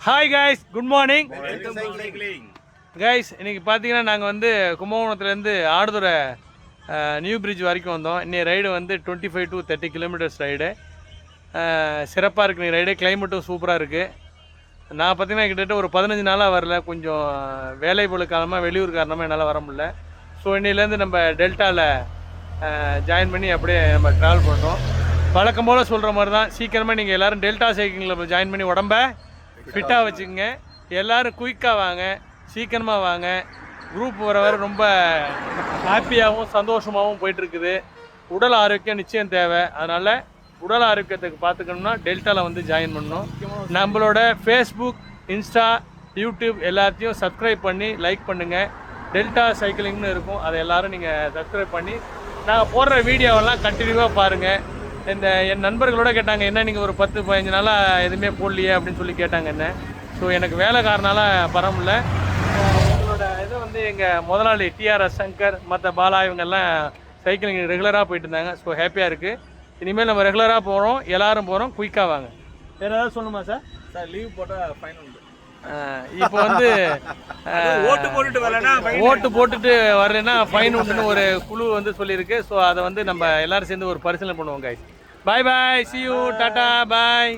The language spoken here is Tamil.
Hi guys, good morning guys. இன்றைக்கி பார்த்தீங்கன்னா நாங்கள் வந்து கும்பகோணத்துலேருந்து ஆடுதுறை நியூ பிரிட்ஜ் வரைக்கும் வந்தோம். இன்னைக்கு ரைடு வந்து 25 to 30 கிலோமீட்டர்ஸ் ரைடு. சிறப்பாக இருக்குது நீ ரைடு. கிளைமேட்டும் சூப்பராக இருக்குது. நான் பார்த்தீங்கன்னா கிட்டத்தட்ட ஒரு 15 நாளாக வரல. கொஞ்சம் வேலை பொருள் காரணமாக வெளியூர் காரணமாக என்னால் வர முடியல. ஸோ இன்னிலேருந்து நம்ம டெல்டாவில் ஜாயின் பண்ணி அப்படியே நம்ம ட்ராவல் பண்ணுறோம். வழக்கம் போல் சொல்கிற மாதிரி தான், சீக்கிரமாக நீங்கள் எல்லோரும் டெல்டா சைக்கிளில் ஜாயின் பண்ணி உடம்ப ஃபிட்டாக வச்சுக்கோங்க. எல்லோரும் குயிக்காக வாங்க, சீக்கிரமாக வாங்க. குரூப் வர வர ரொம்ப ஹாப்பியாகவும் சந்தோஷமாகவும் போயிட்டுருக்குது. உடல் ஆரோக்கியம் நிச்சயம் தேவை. அதனால் உடல் ஆரோக்கியத்துக்கு பார்த்துக்கணும்னா டெல்டாவில் வந்து ஜாயின் பண்ணணும். நம்மளோட ஃபேஸ்புக், இன்ஸ்டா, யூடியூப் எல்லாத்தையும் சப்ஸ்கிரைப் பண்ணி லைக் பண்ணுங்கள். டெல்டா சைக்கிளிங்னு இருக்கும், அதை எல்லோரும் நீங்கள் சப்ஸ்கிரைப் பண்ணி நாங்கள் போடுற வீடியோவெல்லாம் கண்டினியூவாக பாருங்கள். என் நண்பர்களோட கேட்டாங்க, என்ன நீங்கள் ஒரு 10-15 நாளாக எதுவுமே போடலையே அப்படின்னு சொல்லி கேட்டாங்க என்ன. ஸோ எனக்கு வேலை காரணால பரமில்ல. எங்களோட இதை வந்து எங்கள் முதலாளி டிஆர்எஸ் சங்கர், மற்ற பாலா இவங்கெல்லாம் சைக்கிளிங் ரெகுலராக போயிட்டு இருந்தாங்க. ஸோ ஹாப்பியாக இருக்குது. இனிமேல் நம்ம ரெகுலராக போகிறோம், எல்லோரும் போகிறோம். குயிக்காக வாங்க. வேறு ஏதாவது சொல்லணுமா சார்? சார் லீவ் போட்டால் ஃபைன் உண்டு. இப்போ வந்து ஓட்டு போட்டுட்டு வரலன்னா ஃபைன் உண்டுன்னு ஒரு குழு வந்து சொல்லியிருக்கு. ஸோ அதை வந்து நம்ம எல்லோரும் சேர்ந்து ஒரு பரிசீலனை பண்ணுவோம் guys. Bye bye, see you, tata, bye.